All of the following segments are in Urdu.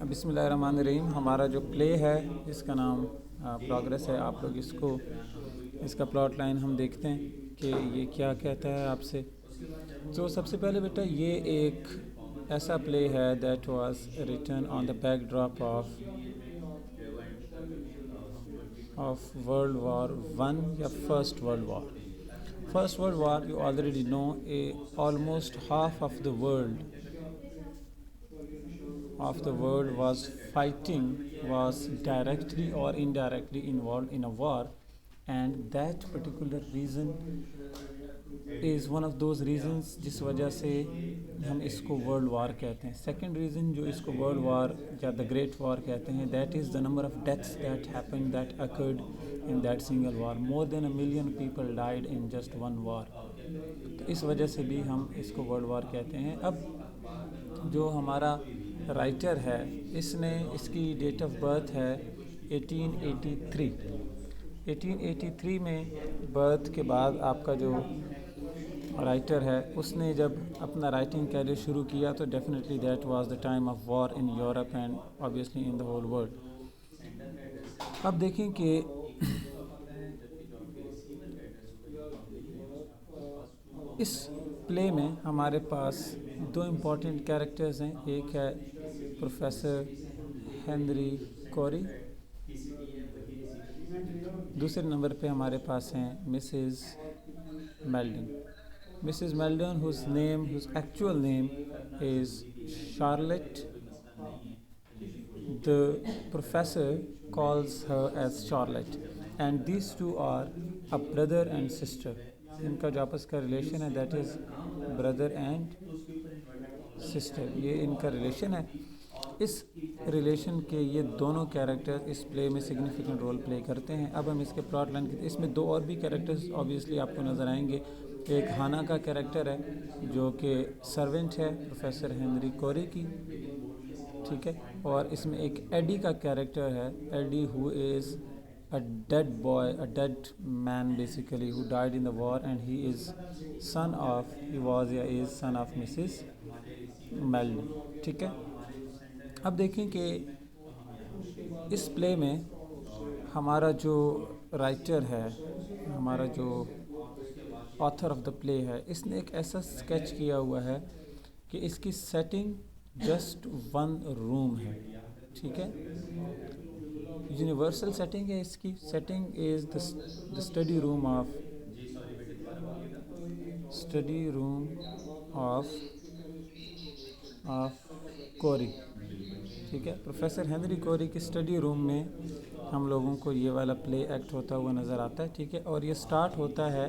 بسم اللہ الرحمن الرحیم. ہمارا جو پلے ہے اس کا نام پروگریس ہے. آپ لوگ اس کا پلاٹ لائن ہم دیکھتے ہیں کہ یہ کیا کہتا ہے آپ سے. تو سب سے پہلے بیٹا یہ ایک ایسا پلے ہے that was written on the backdrop of World War one یا first World War. First World War, you already know, almost half of the world was fighting, was directly or indirectly involved in a war, and that particular reason is one of those reasons جس وجہ سے ہم اس کو ورلڈ وار کہتے ہیں. سیکنڈ ریزن جو اس کو ورلڈ وار یا دا گریٹ وار کہتے ہیں, that is the number of deaths that happened, that occurred in that single war. More than 1 million people died in just one war. تو اس وجہ سے بھی ہم اس کو ورلڈ وار کہتے ہیں. اب جو ہمارا رائٹر ہے اس کی ڈیٹ آف برتھ ہے 1883. 1883 میں برتھ کے بعد آپ کا جو رائٹر ہے اس نے جب اپنا رائٹنگ کیریئر شروع کیا تو definitely that was the time of war in Europe and obviously in the whole world. اب دیکھیں کہ اس پلے میں ہمارے پاس دو امپورٹنٹ کیریکٹرز ہیں. ایک ہے پروفیسر ہنری کوری, دوسرے نمبر پہ ہمارے پاس ہیں Mrs Meldon. Mrs Meldon whose actual name is Charlotte. The professor calls her as Charlotte, and these two are a brother and sister. ان کا جو آپس کا ریلیشن ہے that is brother and sister. یہ ان کا ریلیشن ہے. اس ریلیشن کے یہ دونوں کیریکٹر اس پلے میں سگنیفیکنٹ رول پلے کرتے ہیں. اب ہم اس کے پلاٹ لائن اس میں دو اور بھی کیریکٹرز آبویسلی آپ کو نظر آئیں گے. ایک ہانا کا کیریکٹر ہے جو کہ سرونٹ ہے پروفیسر ہنری کوری کی, ٹھیک ہے, اور اس میں ایک ایڈی کا کیریکٹر ہے. ایڈی who is a dead boy, a dead man basically, who died in the war, and he was son of Mrs. Meldon. ٹھیک ہے. اب دیکھیں کہ اس پلے میں ہمارا جو رائٹر ہے, ہمارا جو آتھر آف دا پلے ہے, اس نے ایک ایسا اسکیچ کیا ہوا ہے کہ اس کی سیٹنگ جسٹ ون روم ہے. ٹھیک ہے, یونیورسل سیٹنگ ہے. اس کی setting is the study room of Corrie. ٹھیک ہے, پروفیسر ہنری کوری کی اسٹڈی روم میں ہم لوگوں کو یہ والا پلے ایکٹ ہوتا ہوا نظر آتا ہے. ٹھیک ہے, اور یہ سٹارٹ ہوتا ہے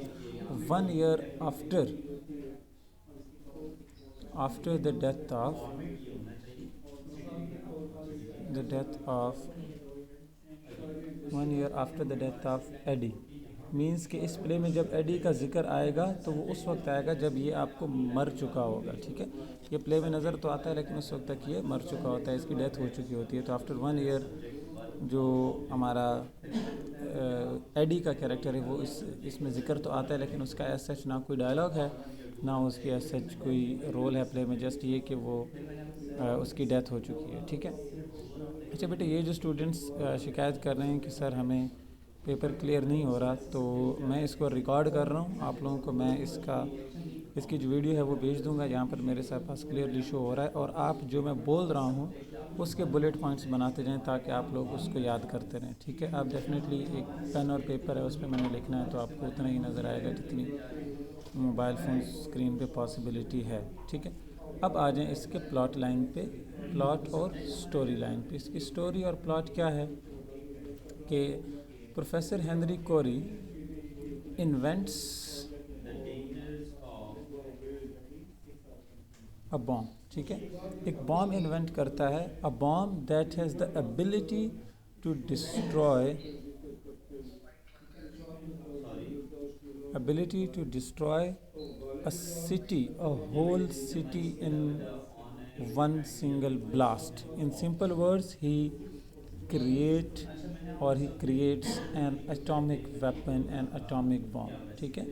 1 year after the death of ایڈی. مینس کہ اس پلے میں جب ایڈی کا ذکر آئے گا تو وہ اس وقت آئے گا جب یہ آپ کو مر چکا ہوگا. ٹھیک ہے, یہ پلے میں نظر تو آتا ہے لیکن اس وقت تک یہ مر چکا ہوتا ہے, اس کی ڈیتھ ہو چکی ہوتی ہے. تو آفٹر 1 year جو ہمارا ایڈی کا کیریکٹر ہے وہ اس میں ذکر تو آتا ہے لیکن اس کا ایز سچ نہ کوئی ڈائلاگ ہے نہ اس کی ایز سچ کوئی رول ہے پلے میں, جسٹ یہ کہ وہ اس کی ڈیتھ ہو چکی ہے. ٹھیک ہے. اچھا بیٹا, یہ جو اسٹوڈنٹس شکایت کر رہے ہیں کہ سر ہمیں پیپر کلیئر نہیں ہو رہا, تو میں اس کو ریکارڈ کر رہا ہوں. آپ لوگوں کو میں اس کی جو ویڈیو ہے وہ بھیج دوں گا. یہاں پر میرے پاس کلیئرلی شو ہو رہا ہے, اور آپ جو میں بول رہا ہوں اس کے بلیٹ پوائنٹس بناتے جائیں تاکہ آپ لوگ اس کو یاد کرتے رہیں. ٹھیک ہے, آپ ڈیفینیٹلی ایک پین اور پیپر ہے اس پہ میں نے لکھنا ہے تو آپ کو اتنا ہی نظر آئے گا جتنی موبائل فون اسکرین پہ پاسبلٹی ہے. ٹھیک ہے, اب آ جائیں اس کے پلاٹ لائن پہ, پلاٹ اور سٹوری لائن پہ. اس کی سٹوری اور پلاٹ کیا ہے کہ پروفیسر ہنری کوری انوینٹس a bomb. ٹھیک ہے, ایک بام انوینٹ کرتا ہے. a bomb that has the ability to destroy a city, a whole city in one single blast. In simple words, he creates an atomic weapon, an atomic bomb. ٹھیک ہے.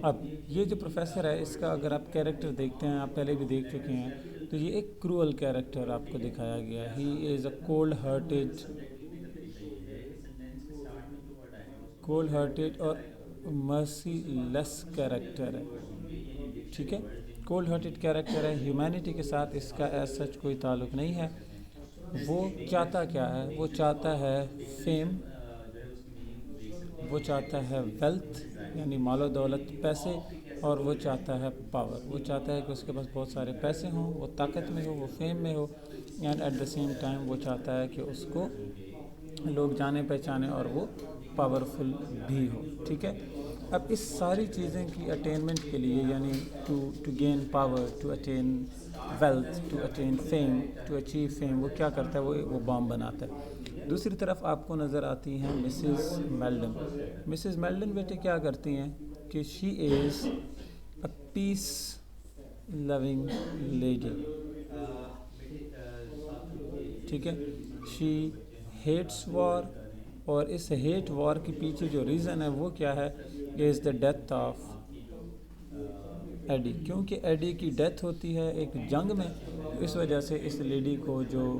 اب یہ جو پروفیسر ہے اس کا اگر آپ کیریکٹر دیکھتے ہیں, آپ پہلے بھی دیکھ چکے ہیں, تو یہ ایک کروئل کیریکٹر آپ کو دکھایا گیا ہے. ہی از اے کولڈ ہارٹیڈ اور مرسی لیس کیریکٹر ہے. ٹھیک ہے، کولڈ ہارٹیڈ کیریکٹر ہے، ہیومینٹی کے ساتھ اس کا ایز سچ کوئی تعلق نہیں ہے. وہ چاہتا کیا ہے؟ وہ چاہتا ہے فیم، وہ چاہتا ہے ویلتھ یعنی مال و دولت، پیسے، اور وہ چاہتا ہے پاور. وہ چاہتا ہے کہ اس کے پاس بہت سارے پیسے ہوں، وہ طاقت میں ہو، وہ فیم میں ہو، and at the same time وہ چاہتا ہے کہ اس کو لوگ جانے پہچانے اور وہ پاورفل بھی ہو. ٹھیک ہے، اب اس ساری چیزیں کی اٹینمنٹ کے لیے، یعنی to gain power, to attain wealth, to attain fame, to achieve fame, وہ کیا کرتا ہے؟ وہ بام بناتا ہے. دوسری طرف آپ کو نظر آتی ہیں مسز میلڈن. مسز میلڈن بیٹے کیا کرتی ہیں کہ شی از اے پیس لونگ لیڈی. ٹھیک ہے، شی ہیٹس وار، اور اس ہیٹ وار کے پیچھے جو ریزن ہے وہ کیا ہے؟ از دا ڈیتھ آف ایڈی. کیونکہ ایڈی کی ڈیتھ ہوتی ہے ایک جنگ میں، اس وجہ سے اس لیڈی کو جو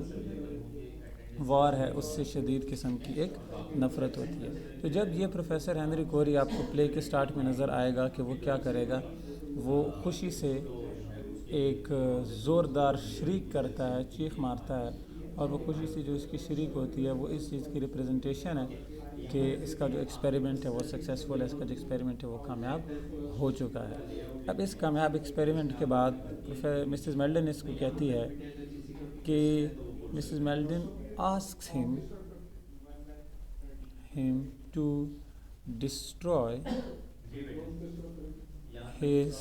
وار ہے اس سے شدید قسم کی ایک نفرت ہوتی ہے. تو جب یہ پروفیسر ہنری کوری آپ کو پلے کے سٹارٹ میں نظر آئے گا کہ وہ کیا کرے گا، وہ خوشی سے ایک زوردار شریک کرتا ہے، چیخ مارتا ہے، اور وہ خوشی سے جو اس کی شریک ہوتی ہے وہ اس چیز کی ریپریزنٹیشن ہے کہ اس کا جو ایکسپیریمنٹ ہے وہ سکسیسفل ہے، اس کا جو ایکسپیریمنٹ ہے وہ کامیاب ہو چکا ہے. اب اس کامیاب ایکسپیریمنٹ کے بعد مسز میلڈن اس کو کہتی ہے کہ Mrs میلڈن asks him to destroy his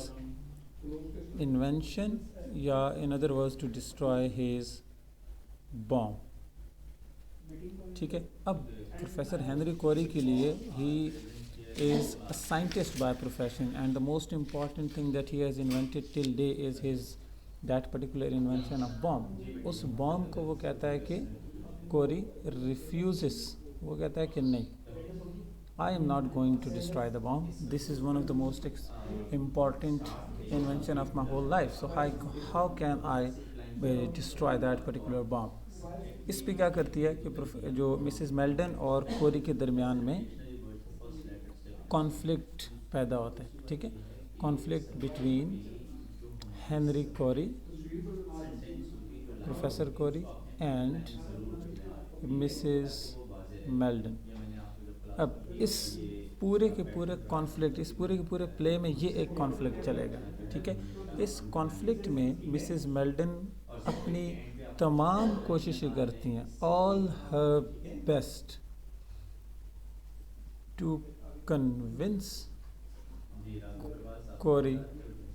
invention, یا in other words to destroy his bomb. ٹھیک ہے، اب پروفیسر ہنری کوری کے لیے he is a scientist by profession, and the most important thing that he has invented till day is that particular invention of bomb. اس بام کو وہ کہتا ہے کہ کوری refuses، وہ کہتا ہے کہ نہیں، I am not going to destroy the bomb. This is one of the most important invention of my whole life. So how can I destroy that particular bomb? اس پہ کیا کرتی ہے کہ جو مسز میلڈن اور کوری کے درمیان میں کانفلکٹ پیدا ہوتا ہے. ٹھیک ہے، conflict between Henry Corrie, professor Corrie and Mrs Meldon. اب اس پورے کے پورے کانفلکٹ، اس پورے کے پورے پلے میں یہ ایک کانفلکٹ چلے گا. ٹھیک ہے، اس کانفلکٹ میں مسز میلڈن اپنی تمام کوششیں کرتی ہیں، all her best to convince Corey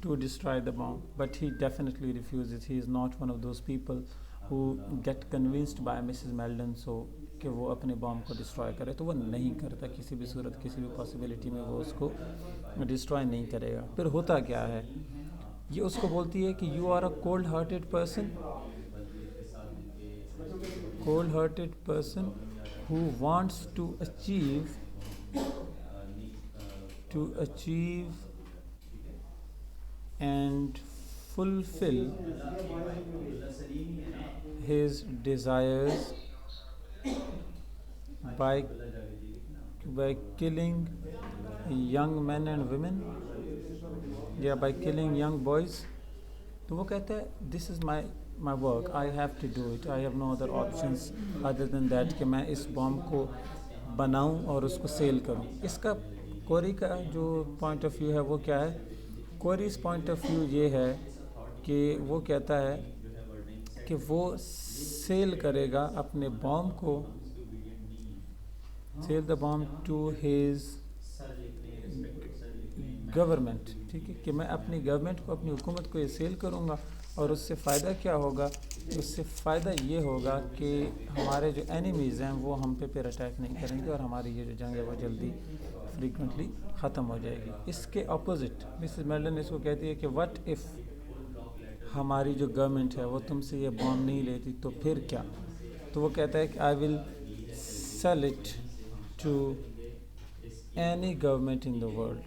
to destroy the bomb, but he definitely refuses. He is not one of those people who get convinced by Mrs. Meldon so کہ وہ اپنے بام کو ڈسٹرائے کرے. تو وہ نہیں کرتا، کسی بھی صورت، کسی بھی پاسبلٹی میں وہ اس کو ڈسٹرائے نہیں کرے گا. پھر ہوتا کیا ہے، یہ اس کو بولتی ہے کہ you are a cold hearted person, cold hearted person who wants to achieve and fulfill his desires by killing young men and women, یا by killing young boys. تو وہ کہتا ہے this is my work, I have to do it, I have no other options other than that کہ میں اس بام کو بناؤں اور اس کو سیل کروں. اس کا کوری کا جو پوائنٹ آف ویو ہے وہ کیا ہے؟ کوریز پوائنٹ آف ویو یہ ہے کہ وہ کہتا ہے کہ وہ سیل کرے گا اپنے بام کو، sell the bomb to his government. ٹھیک ہے، کہ میں اپنی گورنمنٹ کو، اپنی حکومت کو یہ سیل کروں گا، اور اس سے فائدہ کیا ہوگا؟ اس سے فائدہ یہ ہوگا کہ ہمارے جو اینیمیز ہیں وہ ہم پہ پھر اٹیک نہیں کریں گے، اور ہماری یہ جو جنگ ہے وہ جلدی فریکوینٹلی ختم ہو جائے گی. اس کے اپوزٹ مسز میلڈن اس کو کہتی ہے کہ وٹ ایف ہماری جو گورنمنٹ ہے وہ تم سے یہ بام نہیں لیتی تو پھر کیا؟ تو وہ کہتا ہے کہ I will sell it to any government in the world.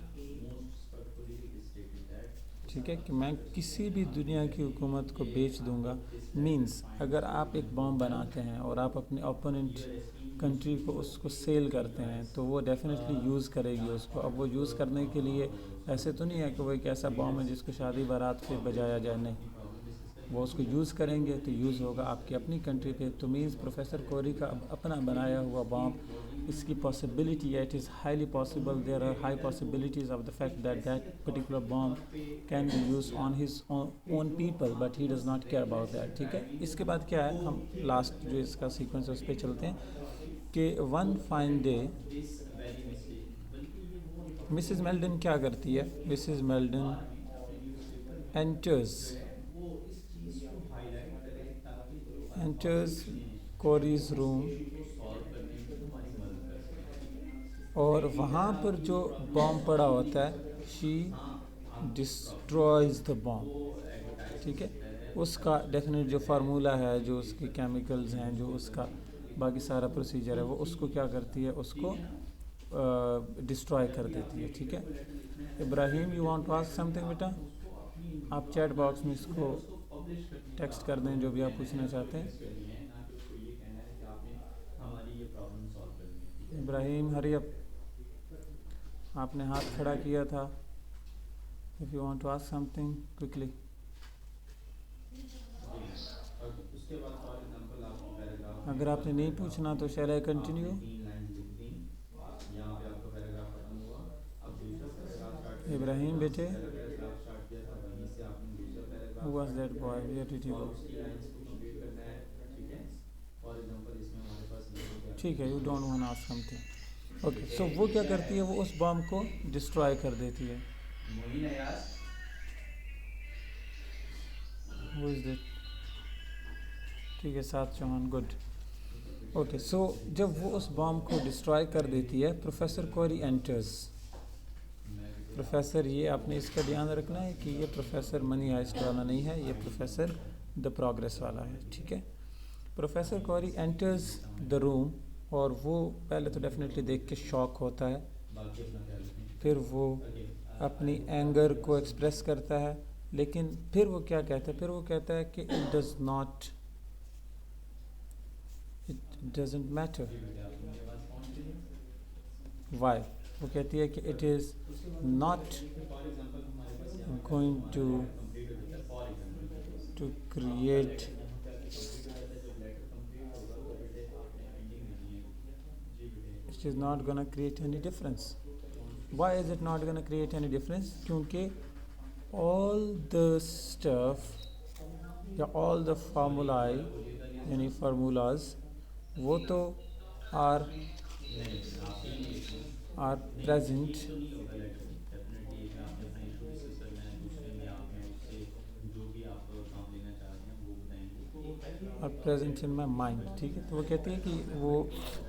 ٹھیک ہے، کہ میں کسی بھی دنیا کی حکومت کو بیچ دوں گا. مینس اگر آپ ایک بام بناتے ہیں اور آپ اپنے اوپوننٹ کنٹری کو اس کو سیل کرتے ہیں تو وہ ڈیفینیٹلی یوز کرے گی اس کو. اب وہ یوز کرنے کے لیے ایسے تو نہیں ہے کہ وہ ایک ایسا بام ہے جس کو شادی بارات پہ بجایا جائے، نہیں، وہ اس کو یوز کریں گے تو یوز ہوگا آپ کی اپنی کنٹری پہ. تو مینس پروفیسر کوری کا اپنا بنایا ہوا بام، اس کی پاسبلٹی ہے، it is highly possible, there are high possibilities of the fact that that particular bomb can be use on his own people but he does not care about that. ٹھیک ہے، اس کے بعد کیا ہے، ہم لاسٹ جو اس کا سیکوینس ہے اس پہ چلتے ہیں کہ ون فائن ڈے مسز میلڈن کیا کرتی ہے. مسز میلڈن enters کوریز روم، اور وہاں پر جو بام پڑا ہوتا ہے شی ڈسٹرائز دا بام. ٹھیک ہے، اس کا ڈیفینیٹ جو فارمولہ ہے، جو اس کے کیمیکلز ہیں، جو اس کا باقی سارا پروسیجر ہے، وہ اس کو کیا کرتی ہے، اس کو ڈسٹرائے کر دیتی ہے. ٹھیک ہے، Ibrahim you want to ask something بیٹا؟ آپ چیٹ باکس میں اس کو ٹیکسٹ کر دیں جو بھی آپ پوچھنا چاہتے ہیں. ابراہیم ہری اپ، آپ نے ہاتھ کھڑا کیا تھا. if you want to ask something quickly. اگر آپ نے نہیں پوچھنا تو shall I continue؟ ابراہیم بیٹے، who was that boy, where did he go؟ ٹھیک ہے، you don't want to ask something. Okay, so وہ کیا کرتی ہے، وہ اس بام کو ڈسٹرائے کر دیتی ہے. Who is that؟ ٹھیک ہے، سات چوہان، گڈ. اوکے، سو جب وہ اس بام کو ڈسٹرائے کر دیتی ہے، پروفیسر کوری انٹرز. پروفیسر، یہ آپ نے اس کا دھیان رکھنا ہے کہ یہ پروفیسر منی ہائسٹ والا نہیں ہے، یہ پروفیسر دا پروگریس والا ہے. ٹھیک ہے، پروفیسر کوری انٹرز دا روم، اور وہ پہلے تو ڈیفینیٹلی دیکھ کے شاک ہوتا ہے، پھر وہ اپنی اینگر کو ایکسپریس کرتا ہے، لیکن پھر وہ کیا کہتا ہے، پھر وہ کہتا ہے کہ اٹ ڈزنٹ میٹر. وائی؟ وہ کہتی ہے کہ it is not going to create it is not gonna create any difference. Why is it not gonna create any difference؟ کیونکہ all the stuff یا all the formulae یعنی formulas وہ تو are present اور present in my mind. ٹھیک ہے، تو وہ کہتی ہے کہ وہ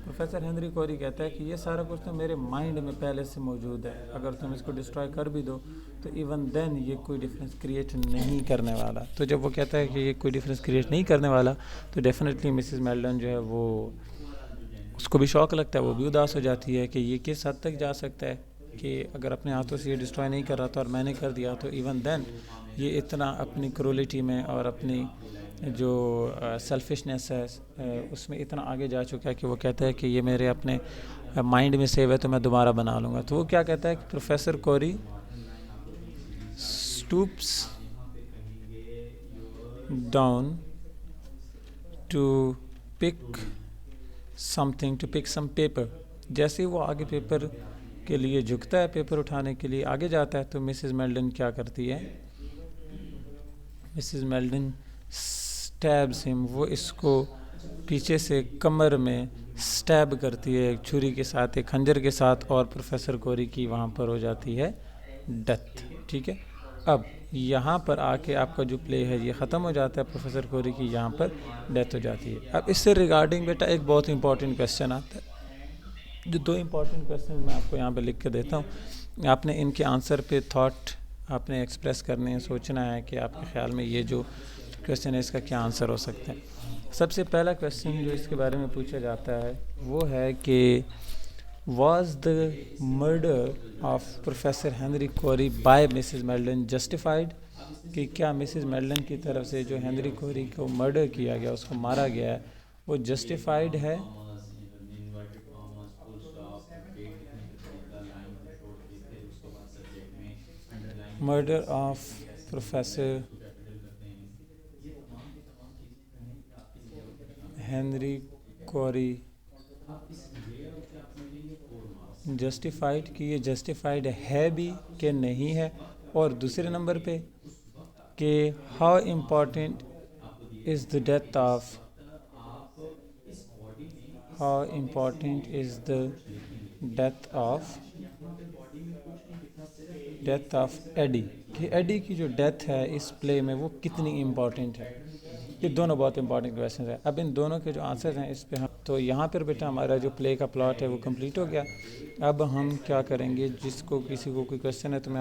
پروفیسر ہنری کوری کہتا ہے کہ یہ سارا کچھ تو میرے مائنڈ میں پہلے سے موجود ہے، اگر تم اس کو ڈسٹرائے کر بھی دو تو ایون دین یہ کوئی ڈفرینس کریٹ نہیں کرنے والا. تو جب وہ کہتا ہے کہ یہ کوئی ڈفرینس کریٹ نہیں کرنے والا تو ڈیفینیٹلی مسز میلڈن جو ہے وہ اس کو بھی شوق لگتا ہے، وہ بھی اداس ہو جاتی ہے کہ یہ کس حد تک جا سکتا ہے کہ اگر اپنے ہاتھوں سے یہ ڈسٹرائے نہیں کر رہا تھا اور میں نے کر دیا تو ایون دین یہ اتنا اپنی کرولٹی میں اور اپنی جو سیلفشنس ہے اس میں اتنا آگے جا چکا ہے کہ وہ کہتا ہے کہ یہ میرے اپنے مائنڈ میں سیو ہے تو میں دوبارہ بنا لوں گا. تو وہ کیا کہتا ہے کہ professor Corrie stoops down to pick some paper. جیسے ہی وہ آگے پیپر کے لیے جھکتا ہے، پیپر اٹھانے کے لیے آگے جاتا ہے، تو مسز میلڈن کیا کرتی ہے، مسز میلڈن سٹیبز ہم، وہ اس کو پیچھے سے کمر میں سٹیب کرتی ہے ایک چھری کے ساتھ، ایک خنجر کے ساتھ، اور پروفیسر کوری کی وہاں پر ہو جاتی ہے ڈیتھ. ٹھیک ہے، اب یہاں پر آ کے آپ کا جو پلے ہے یہ ختم ہو جاتا ہے، پروفیسر کوری کی یہاں پر ڈیتھ ہو جاتی ہے. اب اس سے ریگارڈنگ بیٹا ایک بہت امپورٹنٹ کویسچن آتا ہے، جو دو امپورٹنٹ کویسچن میں آپ کو یہاں پہ لکھ کے دیتا ہوں، آپ نے ان کے آنسر پہ تھاٹ آپ نے ایکسپریس کرنے ہیں، سوچنا ہے کہ آپ کے خیال میں یہ جو کویسچن ہے اس کا کیا آنسر ہو سکتا ہے. سب سے پہلا کویسچن جو اس کے بارے میں پوچھا جاتا ہے وہ ہے کہ Was the murder of Professor Henry Corey by Mrs. Madeline justified? کہ کیا مسز میڈلن کی طرف سے جو ہنری کوری کو مرڈر کیا گیا، اس کو مارا گیا ہے، وہ جسٹیفائڈ ہے؟ Murder of professor Henry Corrie justified, کہ یہ جسٹیفائڈ ہے بھی کہ نہیں ہے، اور دوسرے نمبر پہ کہ how important is the death of death of ایڈی، کہ ایڈی کی جو ڈیتھ ہے اس پلے میں وہ کتنی امپورٹنٹ ہے۔ یہ دونوں بہت امپورٹنٹ کویسچنز ہیں۔ اب ان دونوں کے جو آنسرز ہیں اس پہ ہم تو یہاں پر بیٹا ہمارا جو پلے کا پلاٹ ہے وہ کمپلیٹ ہو گیا۔ اب ہم کیا کریں گے، جس کو کسی کو کوئی کویسچن ہے تو میں